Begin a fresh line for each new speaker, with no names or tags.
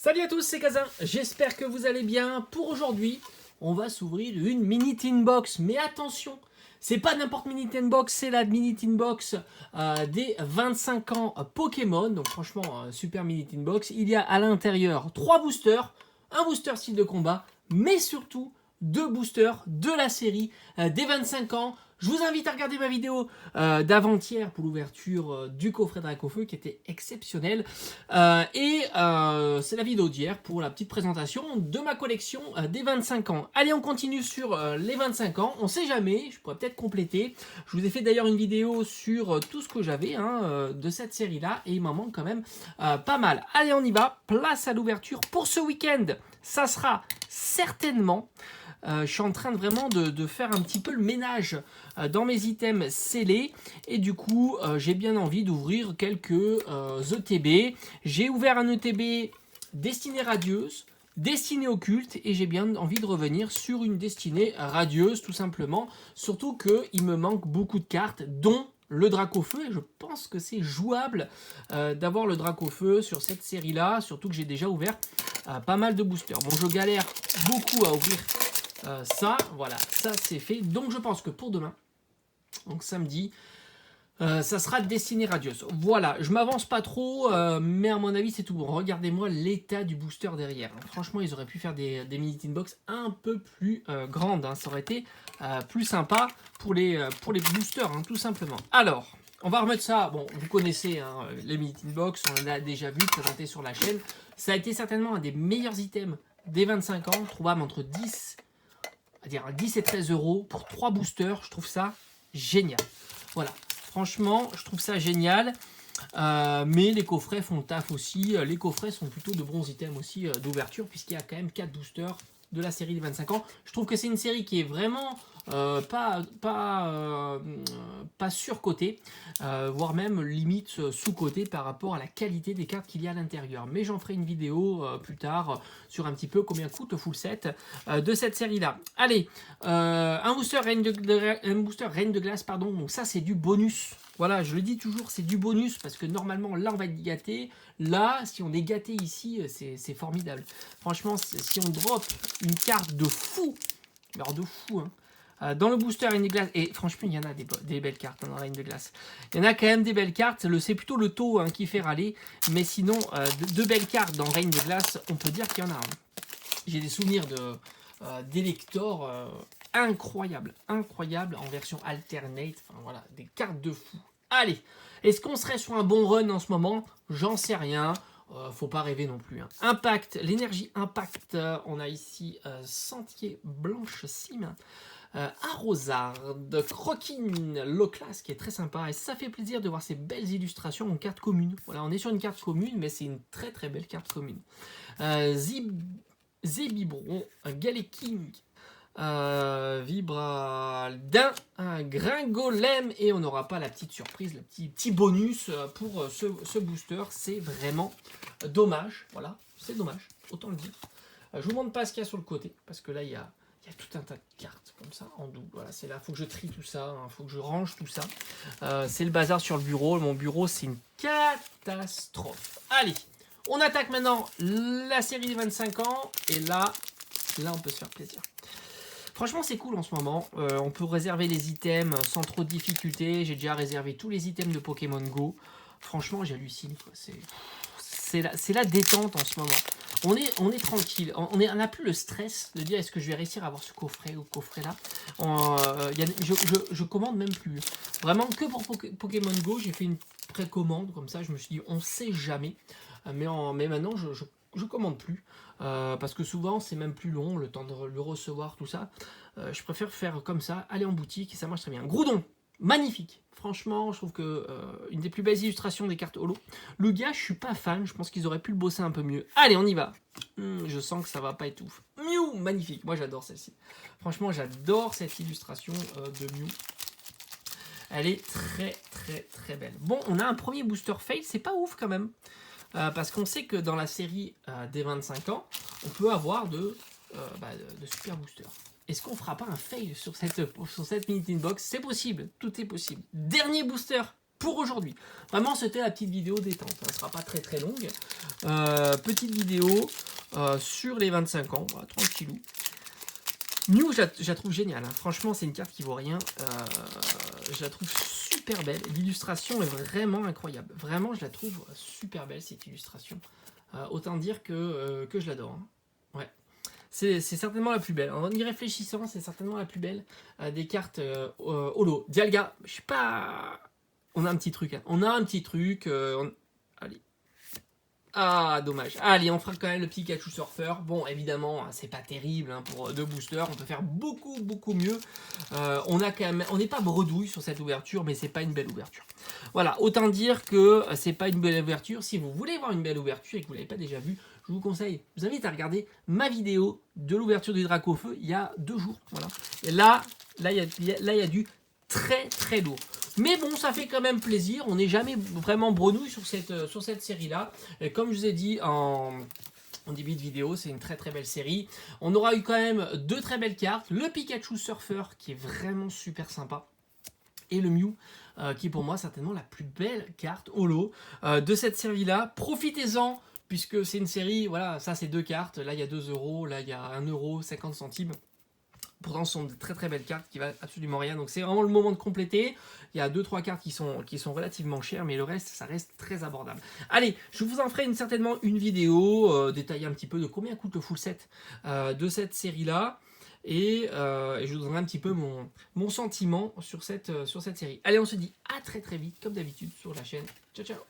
Salut à tous, c'est Kazin, j'espère que vous allez bien. Pour aujourd'hui, on va s'ouvrir une mini tin box, mais attention, c'est pas n'importe mini tin box, c'est la mini tin box des 25 ans Pokémon. Donc franchement, super mini tin box. Il y a à l'intérieur 3 boosters, un booster style de combat, mais surtout 2 boosters de la série des 25 ans. Je vous invite à regarder ma vidéo d'avant-hier pour l'ouverture du coffret Dracofeu qui était exceptionnel. C'est la vidéo d'hier pour la petite présentation de ma collection des 25 ans. Allez, on continue sur les 25 ans. On sait jamais, je pourrais peut-être compléter. Je vous ai fait d'ailleurs une vidéo sur tout ce que j'avais de cette série-là et il m'en manque quand même pas mal. Allez, on y va. Place à l'ouverture pour ce week-end. Ça sera certainement... je suis en train de faire un petit peu le ménage dans mes items scellés et du coup j'ai bien envie d'ouvrir quelques ETB. J'ai ouvert un ETB destinée radieuse, destinée occulte et j'ai bien envie de revenir sur une destinée radieuse tout simplement. Surtout qu'il me manque beaucoup de cartes dont le Dracofeu et je pense que c'est jouable d'avoir le Dracofeu sur cette série là, surtout que j'ai déjà ouvert pas mal de boosters. Bon, je galère beaucoup à ouvrir ça, voilà, ça c'est fait. Donc je pense que pour demain, donc samedi, ça sera destiné radieuse. Voilà, je m'avance pas trop, mais à mon avis c'est tout bon. Regardez-moi l'état du booster derrière. Franchement, ils auraient pu faire des mini tin box un peu plus grandes. Ça aurait été plus sympa pour les boosters, tout simplement. Alors, on va remettre ça. Bon, vous connaissez les mini tin box, on en a déjà vu présenté sur la chaîne. Ça a été certainement un des meilleurs items des 25 ans, trouvable entre 10 et 13 euros pour 3 boosters. Je trouve ça génial. Voilà, franchement, je trouve ça génial. Mais les coffrets font le taf aussi. Les coffrets sont plutôt de bons items aussi d'ouverture, puisqu'il y a quand même 4 boosters de la série des 25 ans. Je trouve que c'est une série qui est vraiment pas surcotée, voire même limite sous-cotée par rapport à la qualité des cartes qu'il y a à l'intérieur. Mais j'en ferai une vidéo plus tard sur un petit peu combien coûte le full set de cette série-là. Allez, un booster Reine de Glace, pardon. Donc ça, c'est du bonus. Voilà, je le dis toujours, c'est du bonus parce que normalement, là, on va être gâté. Là, si on est gâté ici, c'est formidable. Franchement, si on drop une carte de fou, alors de fou, dans le booster Reine de Glace, et franchement, il y en a des belles cartes dans Reine de Glace. Il y en a quand même des belles cartes. C'est plutôt le taux qui fait râler. Mais sinon, de belles cartes dans Reine de Glace, on peut dire qu'il y en a. J'ai des souvenirs d'Elector incroyables en version alternate. Enfin voilà, des cartes de fou. Allez, est-ce qu'on serait sur un bon run en ce moment? J'en sais rien. Faut pas rêver non plus. Impact, l'énergie Impact. On a ici Sentier Blanche Cime. Arrosarde, Croquine, Low Class qui est très sympa et ça fait plaisir de voir ces belles illustrations en carte commune. Voilà, on est sur une carte commune mais c'est une très très belle carte commune. Zébibron, Galéking, Vibraldin, Gringolem et on n'aura pas la petite surprise, le petit bonus pour ce booster. C'est vraiment dommage, voilà, c'est dommage, autant le dire. Je vous montre pas ce qu'il y a sur le côté parce que là il y a tout un tas de cartes comme ça en double. Voilà, c'est là, faut que je trie tout ça, faut que je range tout ça. C'est le bazar sur le bureau. Mon bureau, c'est une catastrophe. Allez, on attaque maintenant la série des 25 ans. Et là, on peut se faire plaisir. Franchement, c'est cool en ce moment. On peut réserver les items sans trop de difficulté. J'ai déjà réservé tous les items de Pokémon Go. Franchement, j'hallucine. C'est la détente en ce moment. On est tranquille. On n'a plus le stress de dire est-ce que je vais réussir à avoir ce coffret ou coffret là. Je commande même plus. Vraiment que pour Pokémon Go, j'ai fait une précommande comme ça. Je me suis dit on sait jamais. Mais maintenant je commande plus. Parce que souvent c'est même plus long le temps de le recevoir tout ça. Je préfère faire comme ça, aller en boutique et ça marche très bien. Groudon, magnifique. Franchement, je trouve que une des plus belles illustrations des cartes holo. Lugia, je suis pas fan. Je pense qu'ils auraient pu le bosser un peu mieux. Allez, on y va. Je sens que ça va pas être ouf. Mew, magnifique. Moi, j'adore celle-ci. Franchement, j'adore cette illustration de Mew. Elle est très, très, très belle. Bon, on a un premier booster fail. C'est pas ouf quand même. Parce qu'on sait que dans la série des 25 ans, on peut avoir de super boosters. Est-ce qu'on fera pas un fail sur cette mini tin box? C'est possible, tout est possible. Dernier booster pour aujourd'hui. Vraiment, c'était la petite vidéo détente. Ça ne sera pas très très longue. Petite vidéo sur les 25 ans. Voilà, tranquillou. Mew, je la trouve géniale. Hein. Franchement, c'est une carte qui vaut rien. Je la trouve super belle. L'illustration est vraiment incroyable. Vraiment, je la trouve super belle, cette illustration. Autant dire que je l'adore. Hein. Ouais. C'est certainement la plus belle. En y réfléchissant, c'est certainement la plus belle des cartes holo. Dialga, je sais pas... On a un petit truc. Hein. On a un petit truc. Allez. Ah, dommage. Allez, on fera quand même le Pikachu Surfer. Bon, évidemment, c'est pas terrible hein, pour 2 boosters. On peut faire beaucoup mieux. On a quand même, on n'est pas bredouille sur cette ouverture, mais c'est pas une belle ouverture. Voilà, autant dire que c'est pas une belle ouverture. Si vous voulez voir une belle ouverture et que vous l'avez pas déjà vue, je vous conseille, je vous invite à regarder ma vidéo de l'ouverture du Dracofeu il y a 2 jours. Voilà. Et là, il y a du très lourd. Mais bon, ça fait quand même plaisir. On n'est jamais vraiment brenouille sur cette série-là. Et comme je vous ai dit en début de vidéo, c'est une très belle série. On aura eu quand même 2 très belles cartes. Le Pikachu Surfer, qui est vraiment super sympa. Et le Mew, qui est pour moi certainement la plus belle carte holo de cette série-là. Profitez-en, puisque c'est une série, voilà, ça c'est 2 cartes. Là, il y a 2 euros. Là, il y a 1,50 €. Pourtant, ce sont de très belles cartes qui valent absolument rien. Donc, c'est vraiment le moment de compléter. Il y a 2-3 cartes qui sont relativement chères, mais le reste, ça reste très abordable. Allez, je vous en ferai certainement une vidéo détaillée un petit peu de combien coûte le full set de cette série-là. Et je vous donnerai un petit peu mon sentiment sur cette série. Allez, on se dit à très vite, comme d'habitude, sur la chaîne. Ciao.